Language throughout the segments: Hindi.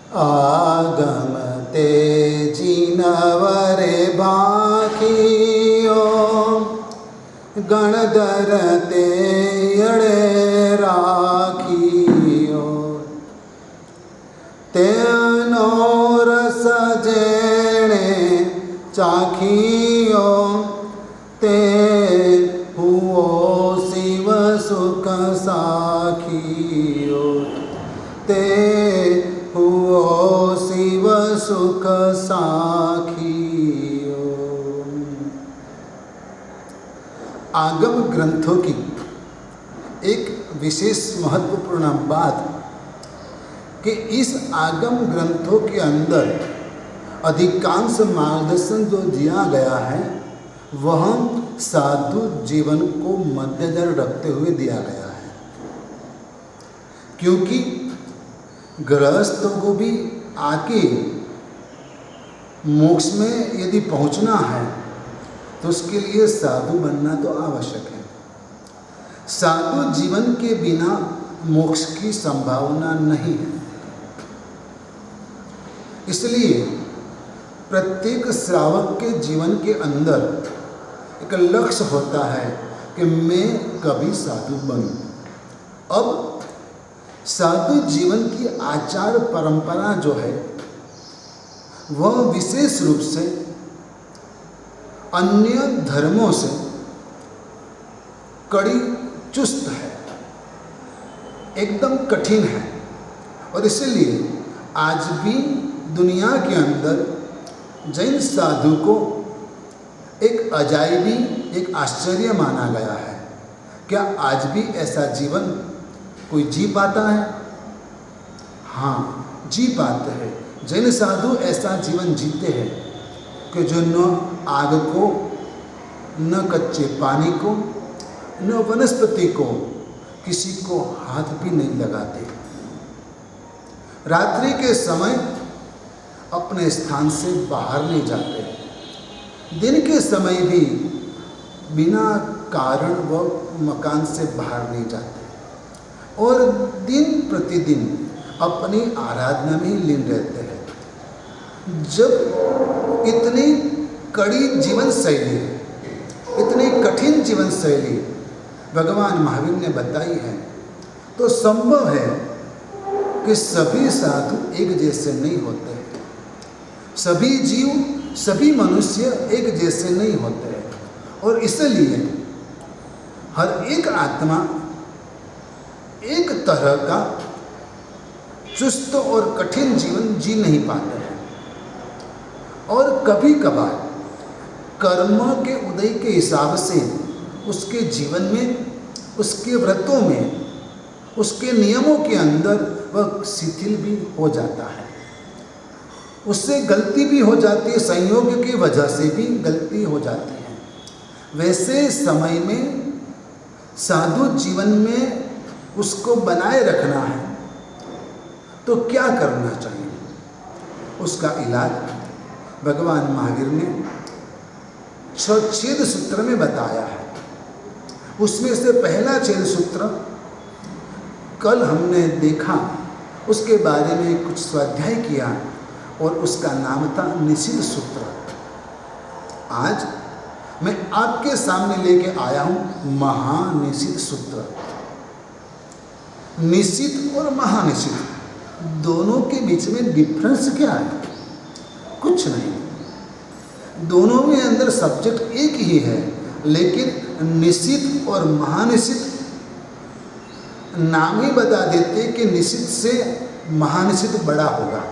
आगम ते जीनवरे भाखियो गणधर ते अड़े राखियो ते अनोरस जेणे चाखियो ते हुओ शिव सुख साखियो ते हुओ शिव सुख साखियो। आगम ग्रंथों की एक विशेष महत्वपूर्ण बात कि इस आगम ग्रंथों के अंदर अधिकांश मार्गदर्शन जो दिया गया है वह साधु जीवन को मद्देनजर रखते हुए दिया गया है, क्योंकि गृहस्थों को भी आके मोक्ष में यदि पहुंचना है तो उसके लिए साधु बनना तो आवश्यक है। साधु जीवन के बिना मोक्ष की संभावना नहीं है। इसलिए प्रत्येक श्रावक के जीवन के अंदर एक लक्ष्य होता है कि मैं कभी साधु बनूं। अब साधु जीवन की आचार परंपरा जो है वह विशेष रूप से अन्य धर्मों से कड़ी चुस्त है, एकदम कठिन है। और इसलिए आज भी दुनिया के अंदर जैन साधु को एक अजायबी, एक आश्चर्य माना गया है। क्या आज भी ऐसा जीवन कोई जी पाता है? हाँ, जी पाते हैं। जैन साधु ऐसा जीवन जीते हैं कि जो न आग को, न कच्चे पानी को, न वनस्पति को, किसी को हाथ भी नहीं लगाते। रात्रि के समय अपने स्थान से बाहर नहीं जाते। दिन के समय भी बिना कारण वो मकान से बाहर नहीं जाते और दिन प्रतिदिन अपनी आराधना में ही लीन रहते हैं। जब इतनी कड़ी जीवन शैली, इतनी कठिन जीवन शैली भगवान महावीर ने बताई है तो संभव है कि सभी साधु एक जैसे नहीं होते। सभी जीव, सभी मनुष्य एक जैसे नहीं होते हैं और इसलिए हर एक आत्मा एक तरह का चुस्त और कठिन जीवन जी नहीं पाते हैं। और कभी कभार कर्म के उदय के हिसाब से उसके जीवन में, उसके व्रतों में, उसके नियमों के अंदर वह शिथिल भी हो जाता है। उससे गलती भी हो जाती है, संयोग की वजह से भी गलती हो जाती है। वैसे समय में साधु जीवन में उसको बनाए रखना है तो क्या करना चाहिए? उसका इलाज भगवान महावीर ने 6 छेद सूत्र में बताया है। उसमें से पहला छेद सूत्र कल हमने देखा, उसके बारे में कुछ स्वाध्याय किया और उसका नाम था निषिद्ध सूत्र। आज मैं आपके सामने लेके आया हूं महानिषिद्ध सूत्र। निषिद्ध और महानिषिद्ध दोनों के बीच में डिफरेंस क्या है? कुछ नहीं। दोनों में अंदर सब्जेक्ट एक ही है, लेकिन निषिद्ध और महानिषिद्ध नाम ही बता देते कि निषिद्ध से महानिषिद्ध बड़ा होगा।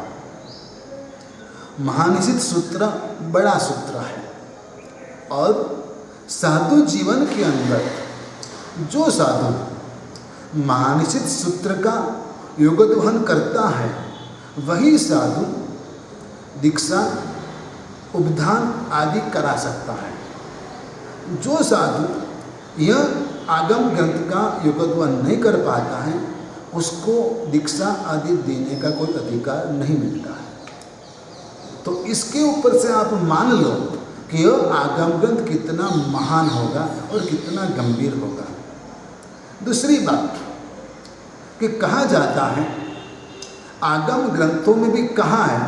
महानिषिद्ध सूत्र बड़ा सूत्र है और साधु जीवन के अंदर जो साधु महानिषिद्ध सूत्र का योगदान करता है वही साधु दीक्षा, उपधान आदि करा सकता है। जो साधु यह आगम ग्रंथ का योगदान नहीं कर पाता है उसको दीक्षा आदि देने का कोई अधिकार नहीं मिलता है। तो इसके ऊपर से आप मान लो कि यह आगम ग्रंथ कितना महान होगा और कितना गंभीर होगा। दूसरी बात कि कहा जाता है आगम ग्रंथों में भी कहा है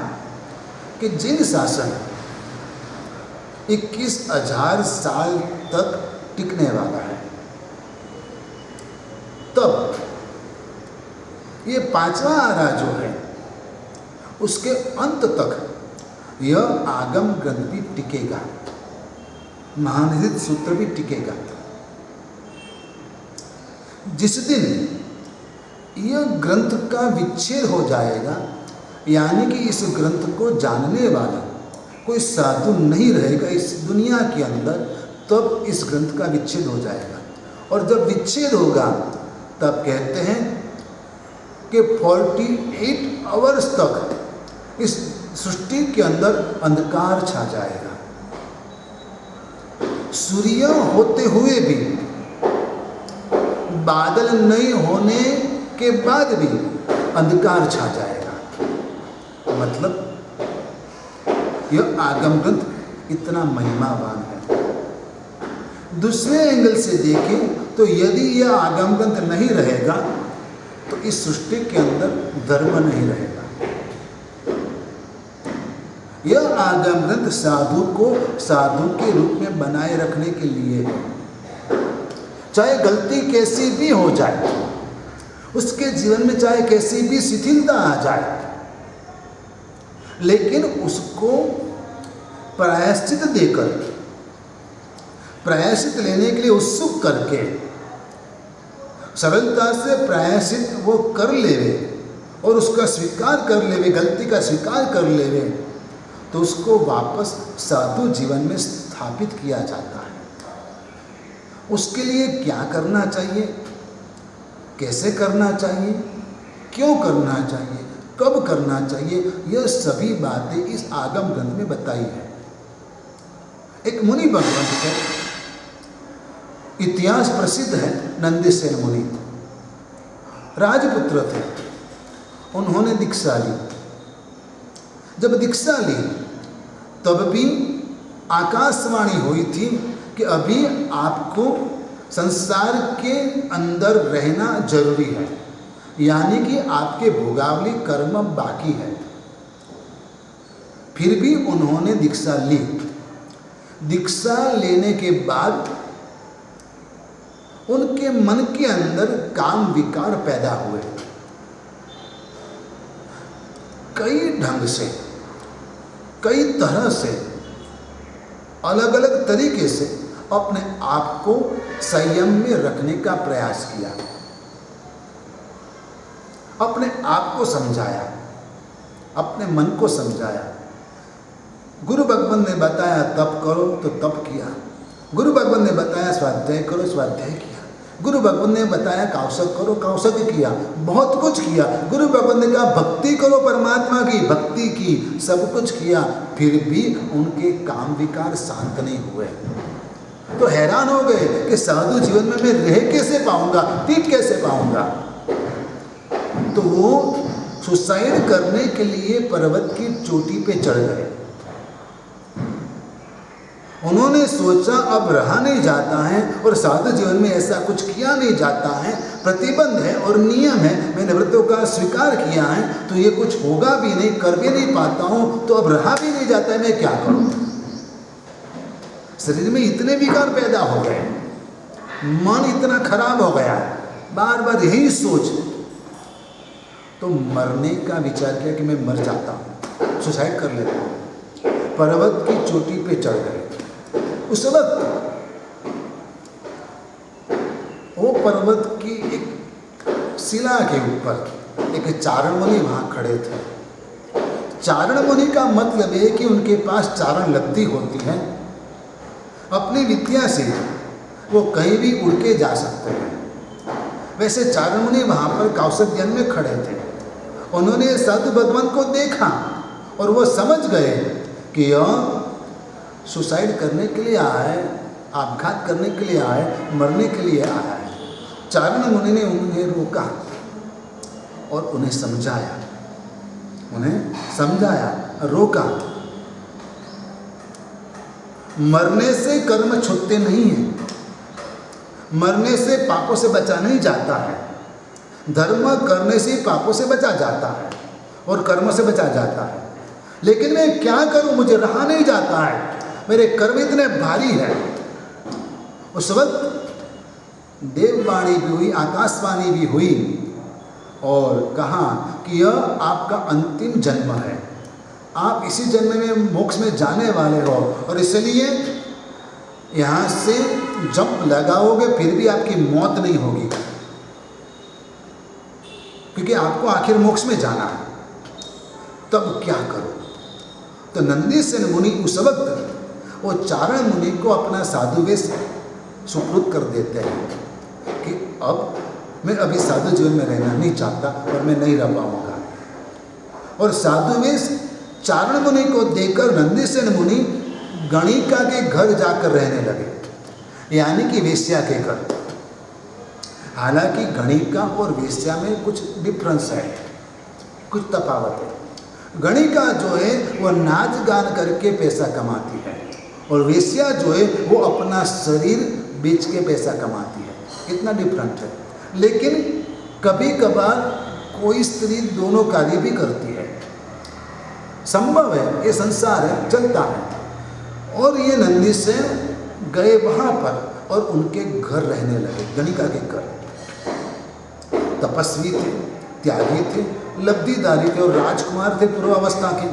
कि जिन शासन 21,000 साल तक टिकने वाला है, तब ये 5वां आरा जो है उसके अंत तक यह आगम ग्रंथ भी टिकेगा, महानिषद सूत्र भी टिकेगा। जिस दिन यह ग्रंथ का विच्छेद हो जाएगा, यानी कि इस ग्रंथ को जानने वाला कोई साधु नहीं रहेगा इस दुनिया के अंदर, तब इस ग्रंथ का विच्छेद हो जाएगा। और जब विच्छेद होगा तब कहते हैं कि 48 आवर्स तक इस सृष्टि के अंदर अंधकार छा जाएगा। सूर्य होते हुए भी, बादल नहीं होने के बाद भी अंधकार छा जाएगा। मतलब यह आगम ग्रंथ इतना महिमावान है। दूसरे एंगल से देखें तो यदि यह आगम ग्रंथ नहीं रहेगा तो इस सृष्टि के अंदर धर्म नहीं रहेगा। यह आगम ग्रंथ साधु को साधु के रूप में बनाए रखने के लिए है। चाहे गलती कैसी भी हो जाए, उसके जीवन में चाहे कैसी भी शिथिलता आ जाए, लेकिन उसको प्रायश्चित देकर, प्रायश्चित लेने के लिए उत्सुक करके, सरलता से प्रायश्चित वो कर लेवे और उसका स्वीकार कर लेवे, गलती का स्वीकार कर लेवे, तो उसको वापस साधु जीवन में स्थापित किया जाता है। उसके लिए क्या करना चाहिए, कैसे करना चाहिए, क्यों करना चाहिए, कब करना चाहिए, यह सभी बातें इस आगम ग्रंथ में बताई है। एक मुनि भगवंत है, इतिहास प्रसिद्ध है, नंदीसेन मुनि राजपुत्र थे। उन्होंने दीक्षा ली। जब दीक्षा ली तब भी आकाशवाणी हुई थी कि अभी आपको संसार के अंदर रहना जरूरी है, यानी कि आपके भोगावली कर्म बाकी है। फिर भी उन्होंने दीक्षा ली। दीक्षा लेने के बाद उनके मन के अंदर काम विकार पैदा हुए। कई ढंग से, कई तरह से, अलग अलग तरीके से अपने आप को संयम में रखने का प्रयास किया, अपने आप को समझाया, अपने मन को समझाया। गुरु भगवान ने बताया तप करो तो तप किया, गुरु भगवान ने बताया स्वाध्याय करो, स्वाध्याय किया, गुरु भगवान ने बताया कौशक करो, कौशक किया, बहुत कुछ किया। गुरु भगवान ने कहा भक्ति करो, परमात्मा की भक्ति की, सब कुछ किया, फिर भी उनके काम विकार शांत नहीं हुए। तो हैरान हो गए कि साधु जीवन में मैं रह कैसे पाऊंगा, टिक कैसे पाऊंगा। तो वो सुसाइड करने के लिए पर्वत की चोटी पे चढ़ गए। उन्होंने सोचा अब रहा नहीं जाता है और साधु जीवन में ऐसा कुछ किया नहीं जाता है, प्रतिबंध है और नियम है, मैंने व्रतों का स्वीकार किया है, तो ये कुछ होगा भी नहीं, कर भी नहीं पाता हूँ, तो अब रहा भी नहीं जाता है, मैं क्या करूँ। शरीर में इतने विकार पैदा हो गए, मन इतना खराब हो गया, बार बार यही सोच, तो मरने का विचार किया कि मैं मर जाता हूँ, सुसाइड कर लेता हूँ। पर्वत की चोटी पे चढ़ गए। उस वक्त वो पर्वत की एक शिला के ऊपर एक चारण मुनि वहाँ खड़े थे। चारण मुनि का मतलब है कि उनके पास चारण लब्धि होती है, अपनी विद्या से वो कहीं भी उड़ के जा सकते हैं। वैसे चारण मुनि वहाँ पर कौशक ध्यान में खड़े थे। उन्होंने साधु भगवान को देखा और वो समझ गए कि यह सुसाइड करने के लिए आया है, आपघात करने के लिए आया है, मरने के लिए आया है। चारण मुनि ने उन्हें रोका और उन्हें समझाया, रोका। मरने से कर्म छूटते नहीं हैं, मरने से पापों से बचा नहीं जाता है, धर्म करने से पापों से बचा जाता है। और कर्म से बचा जाता है। लेकिन मैं क्या करूं, मुझे रहा नहीं जाता है, मेरे कर्म इतने भारी है। उस वक्त देववाणी भी हुई, आकाशवाणी भी हुई और कहा कि यह आपका अंतिम जन्म है, आप इसी जन्म में मोक्ष में जाने वाले हो और इसलिए यहाँ से जंप लगाओगे फिर भी आपकी मौत नहीं होगी, क्योंकि आपको आखिर मोक्ष में जाना है। तब क्या करो? तो नंदीसेन मुनि उस वक्त वो चारण मुनि को अपना साधु वेश सुपुर्द कर देते हैं कि अब मैं अभी साधु जीवन में रहना नहीं चाहता और मैं नहीं रह पाऊंगा। और साधु वेश चारण मुनि को देकर नंदीसेन मुनि गणिका के घर जाकर रहने लगे, यानी कि वेश्या के घर। हालांकि गणिका और वेश्या में कुछ डिफरेंस है, कुछ तफावत है। गणिका जो है वो नाच गान करके पैसा कमाती है और वेश्या जो है वो अपना शरीर बेच के पैसा कमाती है। इतना डिफरेंट है। लेकिन कभी कभार कोई स्त्री दोनों कार्य भी करती है, संभव है, ये संसार है, चलता है। और ये नंदीसेन गए वहाँ पर और उनके घर रहने लगे, गणिका के घर। तपस्वी थे, त्यागी थे, लब्धिदारी थे और राजकुमार थे, पूर्वावस्था के,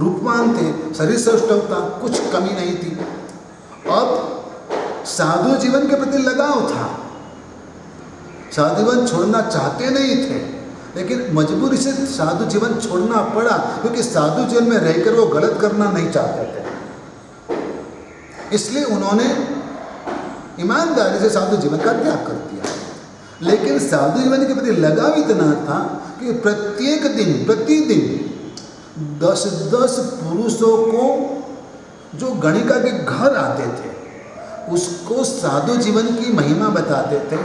रूपवान थे, शरीर सौष्ठव था, कुछ कमी नहीं थी। अब साधु जीवन के प्रति लगाव था, साधु जीवन छोड़ना चाहते नहीं थे, लेकिन मजबूरी से साधु जीवन छोड़ना पड़ा, क्योंकि साधु जीवन में रहकर वो गलत करना नहीं चाहते थे। इसलिए उन्होंने ईमानदारी से साधु जीवन का त्याग कर दिया। लेकिन साधु जीवन के प्रति लगाव इतना था कि प्रत्येक दिन, प्रतिदिन 10-10 पुरुषों को जो गणिका के घर आते थे उसको साधु जीवन की महिमा बताते थे,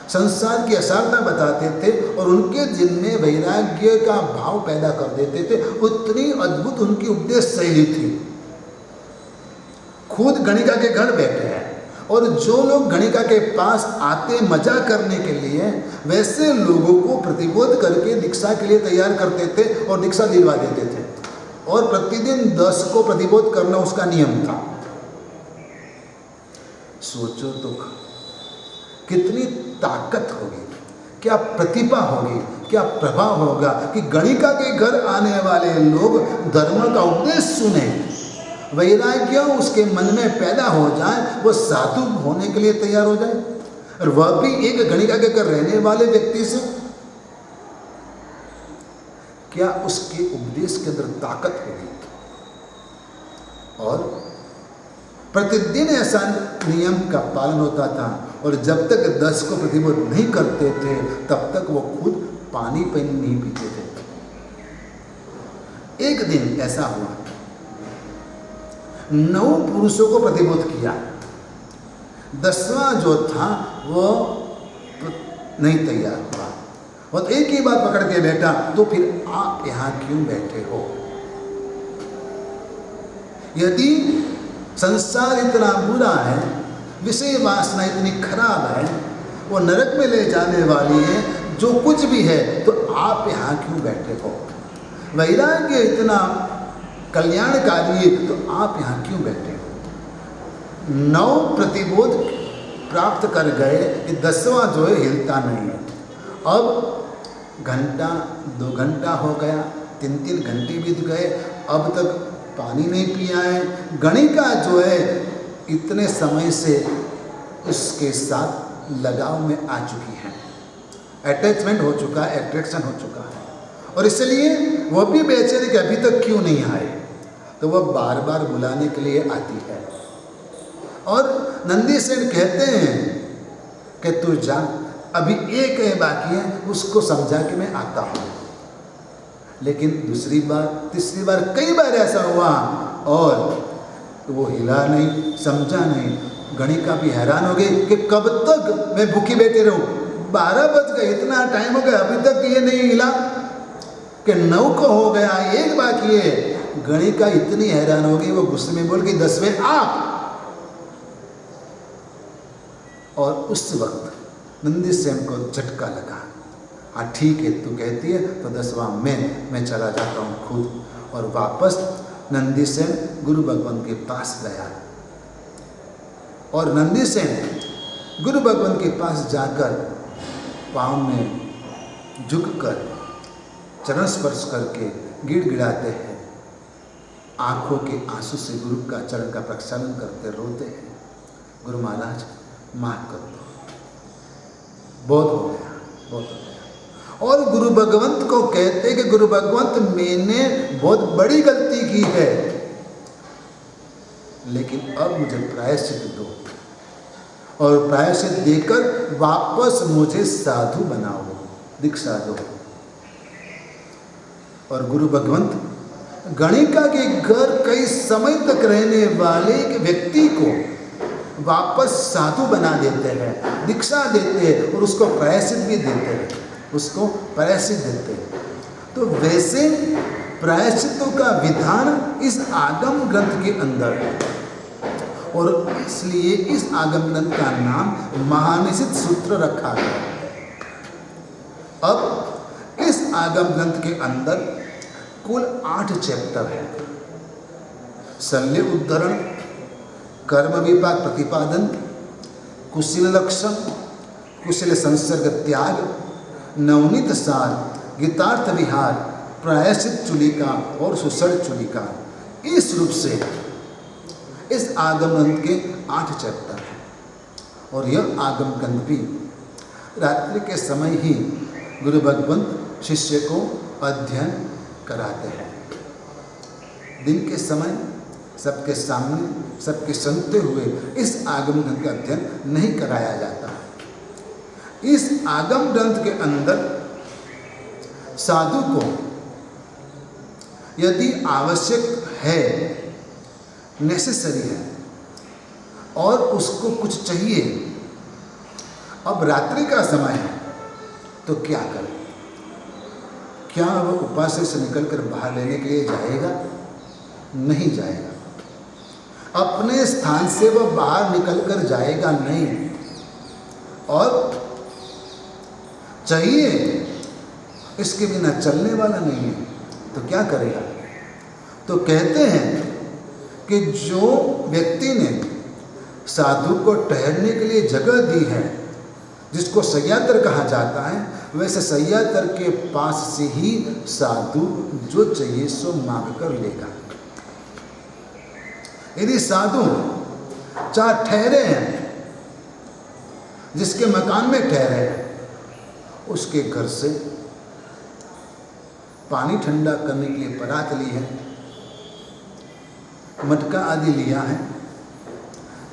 संसार की असारता बताते थे और उनके दिल में वैराग्य का भाव पैदा कर देते थे। उतनी अद्भुत उनकी उपदेश शैली थी। खुद गणिका के घर बैठे हैं और जो लोग गणिका के पास आते मजा करने के लिए, वैसे लोगों को प्रतिबोध करके दीक्षा के लिए तैयार करते थे और दीक्षा दिलवा देते थे। और प्रतिदिन 10 को प्रतिबोध करना उसका नियम था। सोचो तो कितनी ताकत होगी, क्या प्रतिभा होगी, क्या प्रभाव होगा कि गणिका के घर आने वाले लोग धर्म का उपदेश सुने, वैराग्य उसके मन में पैदा हो जाए, वो साधु होने के लिए तैयार हो जाए, और वह भी एक गणिका के घर रहने वाले व्यक्ति से। क्या उसके उपदेश के अंदर ताकत होगी? और प्रतिदिन ऐसा नियम का पालन होता था और जब तक 10 को प्रतिबोध नहीं करते थे तब तक वो खुद पानी नहीं पीते थे। एक दिन ऐसा हुआ, 9 पुरुषों को प्रतिबोध किया, 10वां जो था वो नहीं तैयार हुआ और एक ही बात पकड़ के बैठा, तो फिर आप यहाँ क्यों बैठे हो? यदि संसार इतना बुरा है, विषय वासना इतनी खराब है, वो नरक में ले जाने वाली है, जो कुछ भी है, तो आप यहाँ क्यों बैठे हो? वैराग्य इतना कल्याणकारी है, तो आप यहाँ क्यों बैठे हो? 9 प्रतिबोध प्राप्त कर गए कि 10वां जो है हिलता नहीं है। अब घंटा 2 घंटा हो गया, 3-3 घंटे बीत गए, अब तक पानी नहीं पिया है। गणिका जो है इतने समय से उसके साथ लगाव में आ चुकी है, अटैचमेंट हो चुका है, अट्रैक्शन हो चुका है, और इसलिए वह भी बेचारे कि अभी तक क्यों नहीं आए, तो वह बार बार बुलाने के लिए आती है। और नंदीसेन कहते हैं कि तू जा, अभी एक है बाकी है, उसको समझा कि मैं आता हूँ। लेकिन दूसरी बार, तीसरी बार, कई बार ऐसा हुआ और वो हिला नहीं, समझा नहीं। गणिका भी हैरान हो गई कि कब तक मैं भूखी बैठी रहूं, 12 बज गए, इतना टाइम हो गया, अभी तक ये नहीं हिला कि 9 को हो गया, एक बाकी है। गणिका इतनी हैरान हो गई, वो गुस्से में बोल गई 10वें आप। और उस वक्त नंदीसेन को झटका लगा। हाँ ठीक है, तू कहती है तो 10वां मैं चला जाता हूँ खुद। और वापस नंदीसेन गुरु भगवंत के पास गया और नंदीसेन गुरु भगवंत के पास जाकर पाँव में झुककर चरण स्पर्श करके गिड़गिड़ाते हैं, आंखों के आंसू से गुरु का चरण का प्रक्षालन करते रोते हैं, गुरु महाराज माफ कर दो, बहुत हो गया, बहुत हो गया। और गुरु भगवंत को कहते कि गुरु भगवंत मैंने बहुत बड़ी गलती की है, लेकिन अब मुझे प्रायश्चित दो और प्रायश्चित देकर वापस मुझे साधु बनाओ, दीक्षा दो। और गुरु भगवंत गणिका के घर कई समय तक रहने वाले एक व्यक्ति को वापस साधु बना देते हैं, दीक्षा देते हैं और उसको प्रायश्चित भी देते हैं, उसको प्रायश्चित देते हैं। तो वैसे प्रायश्चितों का विधान इस आगम ग्रंथ के अंदर है और इसलिए इस आगम ग्रंथ का नाम महानिषित सूत्र रखा गया। अब इस आगम ग्रंथ के अंदर कुल 8 चैप्टर है। शल्य उद्धरण, कर्म विपाक प्रतिपादन, कुशल लक्षण, कुशल संसर्ग त्याग, नवनीत सार, गीतार्थ विहार, प्रायश्चित चुलिका और सुसड़ चुलिका। इस रूप से इस आगम ग्रंथ के 8 चैप्टर हैं और यह आगम ग्रंथ भी रात्रि के समय ही गुरु भगवंत शिष्य को अध्ययन कराते हैं। दिन के समय सबके सामने सबके सुनते हुए इस आगम ग्रंथ का अध्ययन नहीं कराया जाता। इस आगम ग्रंथ के अंदर साधु को यदि आवश्यक है, नेसेसरी है और उसको कुछ चाहिए, अब रात्रि का समय है तो क्या करे? क्या वह उपास्य से निकलकर बाहर लेने के लिए जाएगा? नहीं जाएगा। अपने स्थान से वह बाहर निकलकर जाएगा नहीं। और चाहिए, इसके बिना चलने वाला नहीं है, तो क्या करेगा? तो कहते हैं कि जो व्यक्ति ने साधु को ठहरने के लिए जगह दी है, जिसको सयातर कहा जाता है, वैसे सयातर के पास से ही साधु जो चाहिए सो मांग कर लेगा। यदि साधु चाहे ठहरे हैं, जिसके मकान में ठहरे हैं, उसके घर से पानी ठंडा करने के लिए परात ली है, मटका आदि लिया है,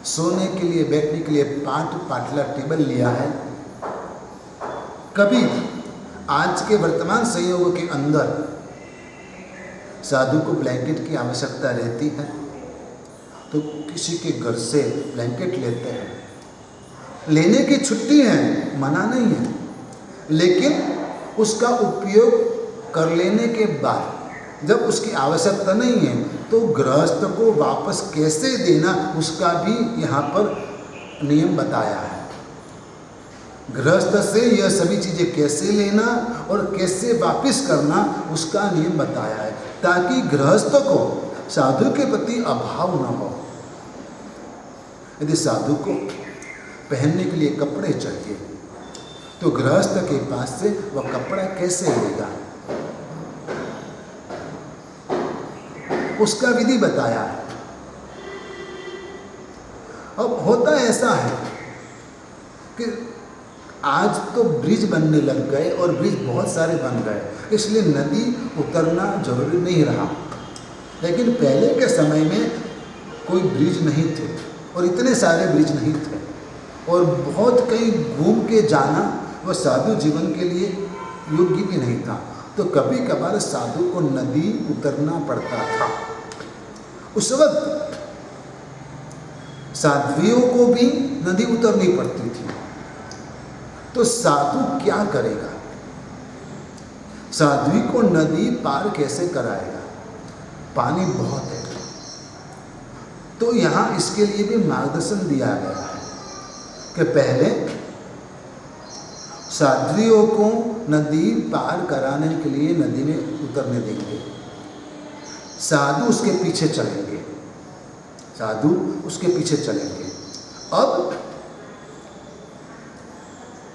सोने के लिए बैठने के लिए पाटला टेबल लिया है। कभी आज के वर्तमान संयोग के अंदर साधु को ब्लैंकेट की आवश्यकता रहती है तो किसी के घर से ब्लैंकेट लेते हैं। लेने की छुट्टी है, मना नहीं है, लेकिन उसका उपयोग कर लेने के बाद जब उसकी आवश्यकता नहीं है तो गृहस्थ को वापस कैसे देना, उसका भी यहाँ पर नियम बताया है। गृहस्थ से यह सभी चीज़ें कैसे लेना और कैसे वापस करना, उसका नियम बताया है, ताकि गृहस्थ को साधु के प्रति अभाव न हो। यदि साधु को पहनने के लिए कपड़े चाहिए तो गृहस्थ के पास से वह कपड़ा कैसे लेगा, उसका विधि बताया है। अब होता ऐसा है कि आज तो ब्रिज बनने लग गए और ब्रिज बहुत सारे बन गए, इसलिए नदी उतरना जरूरी नहीं रहा। लेकिन पहले के समय में कोई ब्रिज नहीं थे और इतने सारे ब्रिज नहीं थे और बहुत कहीं घूम के जाना वह साधु जीवन के लिए योग्य भी नहीं था, तो कभी कभार साधु को नदी उतरना पड़ता था। उस वक्त साध्वियों को भी नदी उतरनी पड़ती थी। तो साधु क्या करेगा? साध्वी को नदी पार कैसे कराएगा? पानी बहुत है। तो यहाँ इसके लिए भी मार्गदर्शन दिया गया है कि पहले साध्वियों को नदी पार कराने के लिए नदी में उतरने देंगे। साधु उसके पीछे चलेंगे, साधु उसके पीछे चलेंगे। अब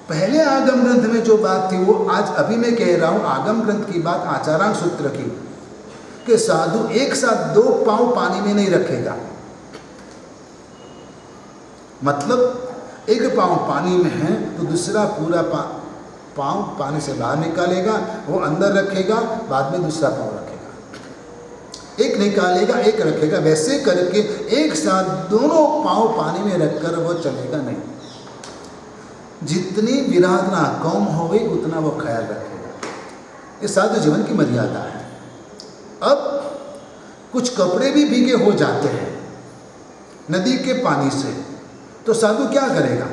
पहले आगम ग्रंथ में जो बात थी वो आज अभी मैं कह रहा हूं, आगम ग्रंथ की बात आचारांग सूत्र की, कि साधु एक साथ 2 पांव पानी में नहीं रखेगा। मतलब एक पांव पानी में है तो दूसरा पूरा पांव पानी से बाहर निकालेगा, वो अंदर रखेगा, बाद में दूसरा पांव रखेगा, एक निकालेगा एक रखेगा। वैसे करके एक साथ दोनों पांव पानी में रखकर वो चलेगा नहीं। जितनी विराधना कम हो गई उतना वो ख्याल रखेगा। ये साधु जीवन की मर्यादा है। अब कुछ कपड़े भी भीगे हो जाते हैं नदी के पानी से, तो साधु क्या करेगा?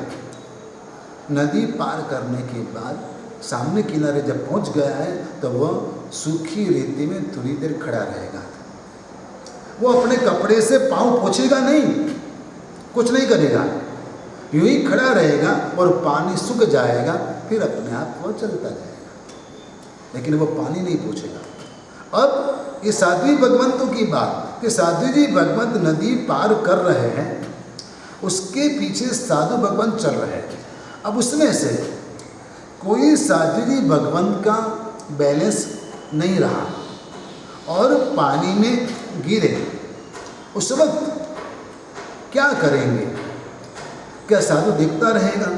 नदी पार करने के बाद सामने किनारे जब पहुंच गया है तो वह सूखी रेती में थोड़ी देर खड़ा रहेगा। वो अपने कपड़े से पांव पोंछेगा नहीं, कुछ नहीं करेगा, यूं ही खड़ा रहेगा और पानी सूख जाएगा, फिर अपने आप वो चलता जाएगा, लेकिन वो पानी नहीं पोंछेगा। अब ये साध्वी भगवंतों की बात कि साध्वी जी भगवंत नदी पार कर रहे हैं, उसके पीछे साधु भगवंत चल रहे हैं। अब उसमें से कोई साध्वी जी भगवंत का बैलेंस नहीं रहा और पानी में गिरे, उस वक्त क्या करेंगे? क्या साधु देखता रहेगा?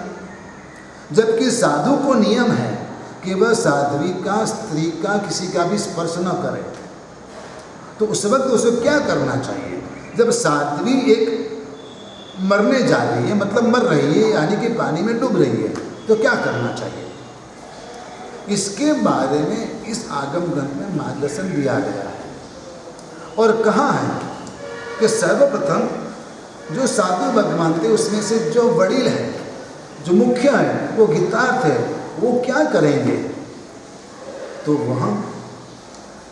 जबकि साधु को नियम है कि वह साध्वी का, स्त्री का, किसी का भी स्पर्श न करे। तो उस वक्त उसे क्या करना चाहिए? जब साध्वी एक मरने जा रही है, मतलब मर रही है, यानी कि पानी में डूब रही है, तो क्या करना चाहिए? इसके बारे में इस आगम ग्रंथ में मार्गदर्शन दिया गया है और कहा है कि सर्वप्रथम जो साधु भगवान थे उसमें से जो वड़ील है, जो मुख्य है, वो गीतार्थ है, वो क्या करेंगे? तो वहाँ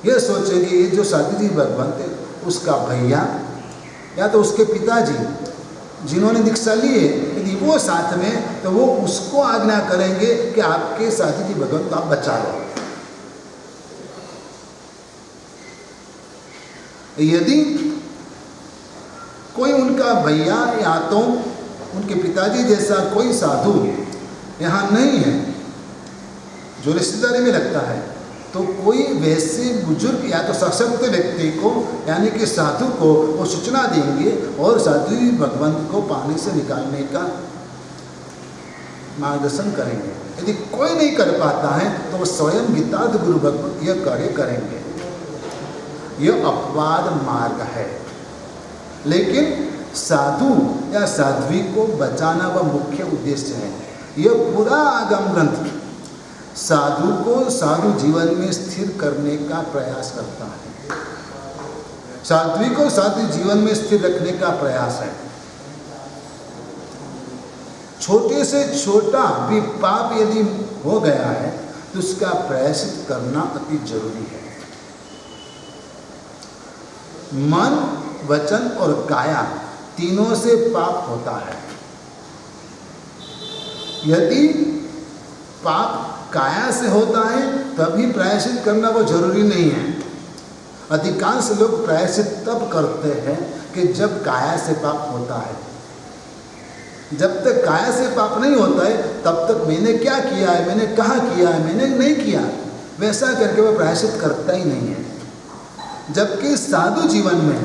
यह सोचेंगे ये जो साधु जी भगवान थे उसका भैया या तो उसके पिताजी जिन्होंने दीक्षा ली है, यदि वो साथ में, तो वो उसको आज्ञा करेंगे कि आपके साथी जी भगवान को आप बचा लो। यदि कोई उनका भैया या तो उनके पिताजी जैसा कोई साधु यहाँ नहीं है जो रिश्तेदारी में लगता है, तो कोई वैसे बुजुर्ग या तो सशक्त व्यक्ति को, यानी कि साधु को वो सूचना देंगे और साधु भगवंत को पानी से निकालने का मार्गदर्शन करेंगे। यदि कोई नहीं कर पाता है तो वो स्वयं गीतार्थ गुरु भगवंत यह कार्य करेंगे। यह अपवाद मार्ग है, लेकिन साधु या साध्वी को बचाना वह मुख्य उद्देश्य है। यह पूरा आगम ग्रंथ साधु को साधु जीवन में स्थिर करने का प्रयास करता है, साध्वी को साधु जीवन में स्थिर रखने का प्रयास है। छोटे से छोटा भी पाप यदि हो गया है तो उसका प्रायश्चित करना अति जरूरी है। मन, वचन और काया तीनों से पाप होता है। यदि पाप काया से होता है तभी प्रायश्चित करना वो जरूरी नहीं है। अधिकांश लोग प्रायश्चित तब करते हैं कि जब काया से पाप होता है। जब तक काया से पाप नहीं होता है तब तक मैंने क्या किया है, मैंने कहाँ किया है, मैंने नहीं किया, वैसा करके वह प्रायश्चित करता ही नहीं है। जबकि साधु जीवन में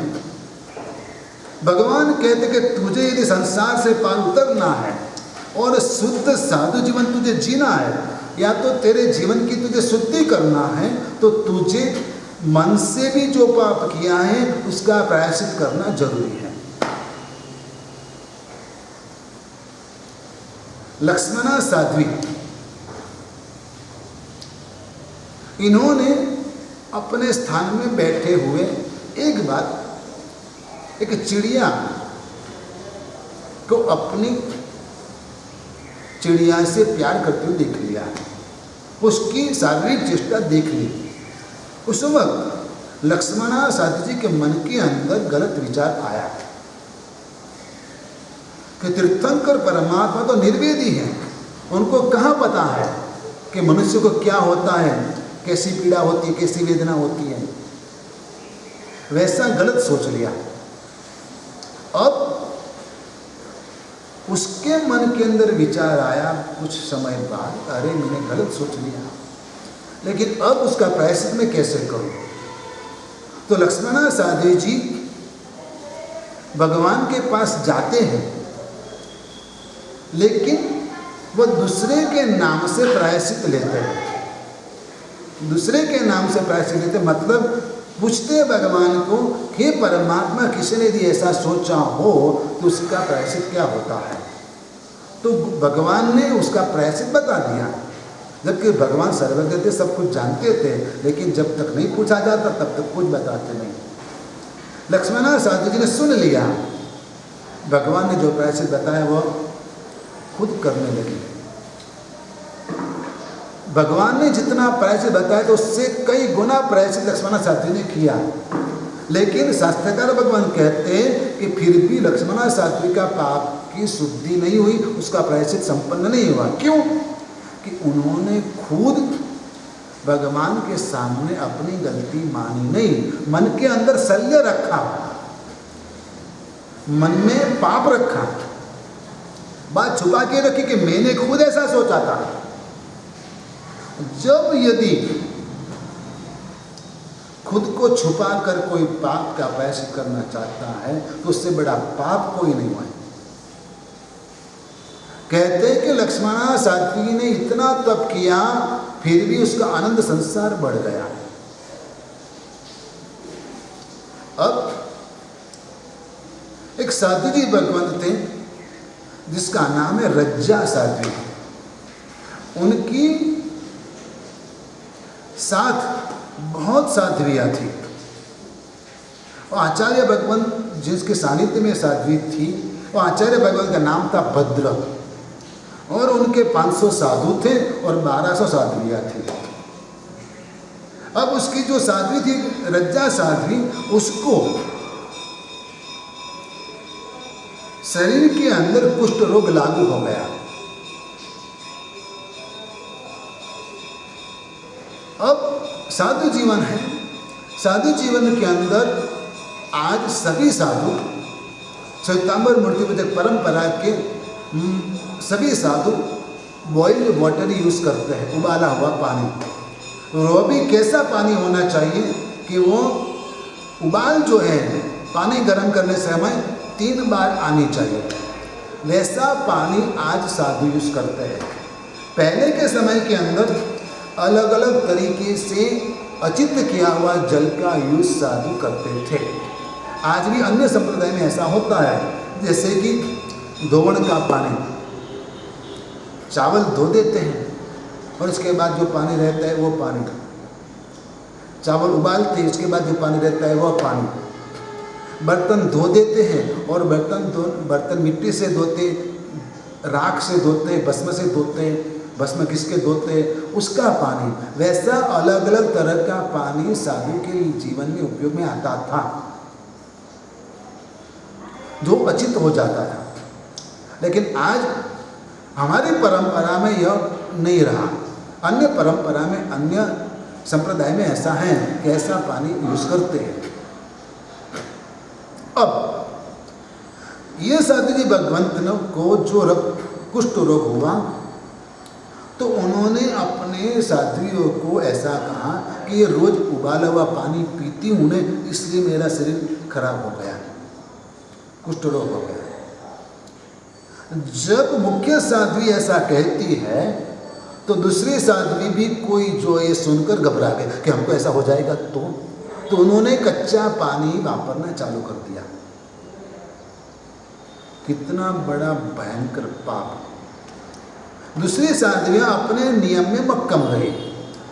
भगवान कहते कि तुझे यदि संसार से पार उतरना है और शुद्ध साधु जीवन तुझे जीना है, या तो तेरे जीवन की तुझे शुद्धि करना है, तो तुझे मन से भी जो पाप किया है उसका प्रायश्चित करना जरूरी है। लक्ष्मणा साध्वी, इन्होंने अपने स्थान में बैठे हुए एक बार एक चिड़िया को अपनी चिड़िया से प्यार करते हुए देख लिया, उसकी शारीरिक चेष्टा देख ली। उस वक्त लक्ष्मणा साध्वी जी के मन के अंदर गलत विचार आया कि तीर्थंकर परमात्मा तो निर्वेदी हैं, उनको कहाँ पता है कि मनुष्य को क्या होता है, कैसी पीड़ा होती है, कैसी वेदना होती है, वैसा गलत सोच लिया। अब उसके मन के अंदर विचार आया कुछ समय बाद, अरे मैंने गलत सोच लिया, लेकिन अब उसका प्रायश्चित मैं कैसे करूं? तो लक्ष्मण साध्वी जी भगवान के पास जाते हैं, लेकिन वो दूसरे के नाम से प्रायश्चित लेते हैं। दूसरे के नाम से प्रायश्चित लेते मतलब पूछते हैं भगवान को, हे परमात्मा, किसी ने यदि ऐसा सोचा हो तो उसका प्रायश्चित क्या होता है? तो भगवान ने उसका प्रायश्चित बता दिया, जबकि भगवान सर्वज्ञ थे, सब कुछ जानते थे, लेकिन जब तक नहीं पूछा जाता तब तक कुछ बताते नहीं। लक्ष्मण साधु जी ने सुन लिया, भगवान ने जो प्रायश्चित बताया वो खुद करने लगे। भगवान ने जितना प्रायश्चित बताया तो उससे कई गुना प्रायश्चित लक्ष्मण साध्वी ने किया, लेकिन शास्त्रकार भगवान कहते हैं कि फिर भी लक्ष्मण साध्वी का पाप की शुद्धि नहीं हुई, उसका प्रायश्चित संपन्न नहीं हुआ। क्यों? कि उन्होंने खुद भगवान के सामने अपनी गलती मानी नहीं, मन के अंदर शल्य रखा, मन में पाप रखा, बात छुपा के रखी कि मैंने खुद ऐसा सोचा था। जब यदि खुद को छुपा कर कोई पाप का प्रायश्चित करना चाहता है तो उससे बड़ा पाप कोई नहीं हुआ। कहते हैं कि लक्ष्मण साध्वी ने इतना तप किया फिर भी उसका आनंद संसार बढ़ गया। अब एक साधु जी भगवंत थे जिसका नाम है रज्जा साध्वी। उनकी साथ बहुत साध्वियाँ थी और आचार्य भगवंत जिसके सानिध्य में साध्वी थी वो आचार्य भगवंत का नाम था भद्र और उनके 500 साधु थे और 1200 साध्वियाँ थी। अब उसकी जो साध्वी थी रज्जा साध्वी, उसको शरीर के अंदर कुष्ठ रोग लागू हो गया। अब साधु जीवन है, साधु जीवन के अंदर आज सभी साधु श्वेतांबर मूर्ति पूजक परंपरा के सभी साधु बॉइल्ड वाटर यूज़ करते हैं, उबाला हुआ पानी। वो भी कैसा पानी होना चाहिए कि वो उबाल जो है पानी गर्म करने समय 3 बार आनी चाहिए, वैसा पानी आज साधु यूज़ करते हैं। पहले के समय के अंदर अलग अलग तरीके से अचित किया हुआ जल का यूज साधु करते थे। आज भी अन्य संप्रदाय में ऐसा होता है, जैसे कि धोवण का पानी, चावल धो देते हैं और उसके बाद जो पानी रहता है वो पानी, चावल उबालते हैं उसके बाद जो पानी रहता है वो पानी, बर्तन धो देते हैं और बर्तन मिट्टी से धोते, राख से धोते, भस्म से धोते, भस्म किसके धोते उसका पानी। वैसा अलग अलग तरह का पानी साधु के जीवन में उपयोग में आता था जो अचित हो जाता था। लेकिन आज हमारी परंपरा में यह नहीं रहा, अन्य परंपरा में अन्य संप्रदाय में ऐसा है कि ऐसा पानी यूज करते हैं। अब ये साधु जी भगवंत को जो कुष्ठ रोग हुआ तो उन्होंने अपने साध्वियों को ऐसा कहा कि ये रोज उबाला हुआ पानी पीती हूँ ने, इसलिए मेरा शरीर खराब हो गया, कुष्ठ रोग हो गया। जब मुख्य साध्वी ऐसा कहती है तो दूसरी साध्वी भी कोई जो ये सुनकर घबरा गए कि हमको ऐसा हो जाएगा तो उन्होंने कच्चा पानी वापरना चालू कर दिया। कितना बड़ा भयंकर पाप। दूसरी साध्वियाँ अपने नियम में मक्कम रही,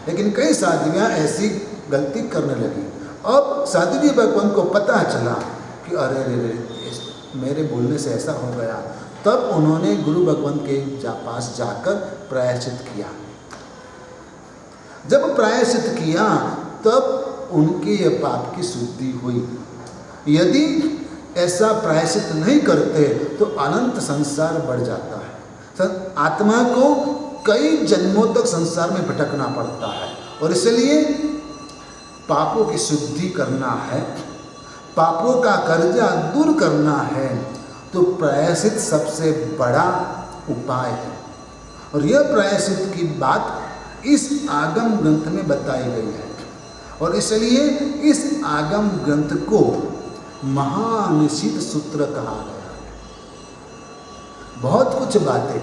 लेकिन कई साध्वियाँ ऐसी गलती करने लगी। अब साधु जी भगवान को पता चला कि अरे रे मेरे बोलने से ऐसा हो गया। तब उन्होंने गुरु भगवान के पास जाकर प्रायश्चित किया। जब प्रायश्चित किया तब उनके ये पाप की शुद्धि हुई। यदि ऐसा प्रायश्चित नहीं करते तो अनंत संसार बढ़ जाता है। आत्मा को कई जन्मों तक संसार में भटकना पड़ता है। और इसलिए पापों की शुद्धि करना है, पापों का कर्जा दूर करना है, तो प्रायश्चित सबसे बड़ा उपाय है। और यह प्रायश्चित की बात इस आगम ग्रंथ में बताई गई है। और इसलिए इस आगम ग्रंथ को महानिषिद्ध सूत्र कहा गया है। बहुत कुछ बातें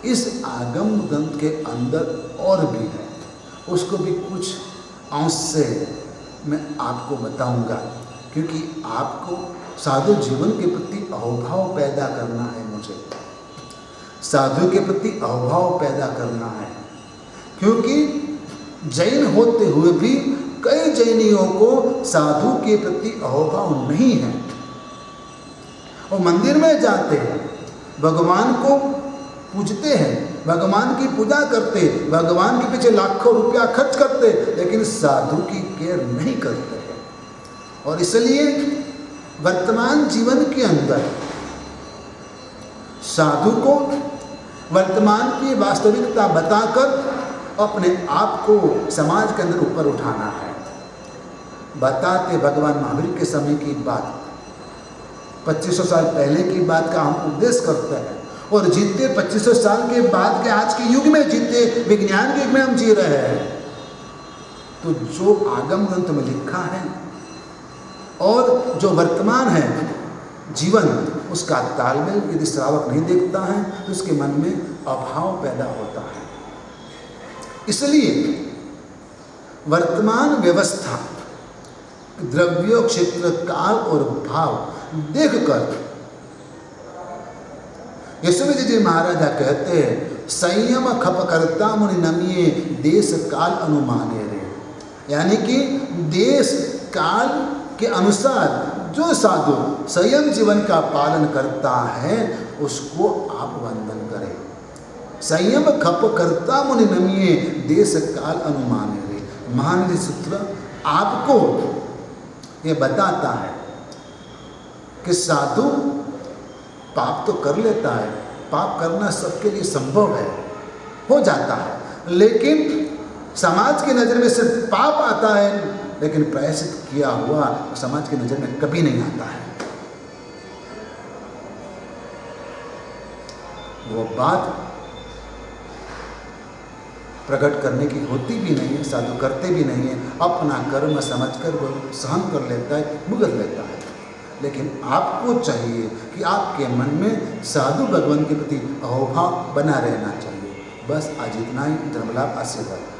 इस आगम ग्रंथ के अंदर और भी है, उसको भी कुछ अंश से मैं आपको बताऊंगा, क्योंकि आपको साधु जीवन के प्रति अहोभाव पैदा करना है। मुझे साधु के प्रति अहोभाव पैदा करना है, क्योंकि जैन होते हुए भी कई जैनियों को साधु के प्रति अहोभाव नहीं है। और मंदिर में जाते हैं, भगवान को पूजते हैं, भगवान की पूजा करते, भगवान के पीछे लाखों रुपया खर्च करते, लेकिन साधु की केयर नहीं करते हैं। और इसलिए वर्तमान जीवन के अंदर साधु को वर्तमान की वास्तविकता बताकर अपने आप को समाज के अंदर ऊपर उठाना है। बताते भगवान महावीर के समय की बात, 2500 साल पहले की बात का हम उपदेश करते हैं, और जीते 2500 साल के बाद के आज के युग में जीते, विज्ञान के युग में हम जी रहे हैं। तो जो आगम ग्रंथ में लिखा है और जो वर्तमान है जीवन, उसका तालमेल यदि श्रावक नहीं देखता है तो उसके मन में अभाव पैदा होता है। इसलिए वर्तमान व्यवस्था, द्रव्य, क्षेत्र, काल और भाव देखकर यशोविद जी महाराजा कहते हैं, संयम खपकर्ता मुनि नमिये देश काल अनुमाने रे। यानी कि देश काल के अनुसार जो साधु संयम जीवन का पालन करता है उसको आप वंदन करें। संयम खपकर्ता मुनि नमिये देश काल अनुमाने रे। महानिधि सूत्र आपको ये बताता है कि साधु पाप तो कर लेता है, पाप करना सबके लिए संभव है, हो जाता है, लेकिन समाज की नज़र में सिर्फ पाप आता है, लेकिन प्रायश्चित किया हुआ समाज की नज़र में कभी नहीं आता है। वो बात प्रकट करने की होती भी नहीं है, साधु करते भी नहीं है, अपना कर्म समझकर वो सहन कर लेता है, भुगत लेता है। लेकिन आपको चाहिए कि आपके मन में साधु भगवान के प्रति अहोभाव बना रहना चाहिए। बस आज इतना ही। धर्मलाभ आशीर्वाद।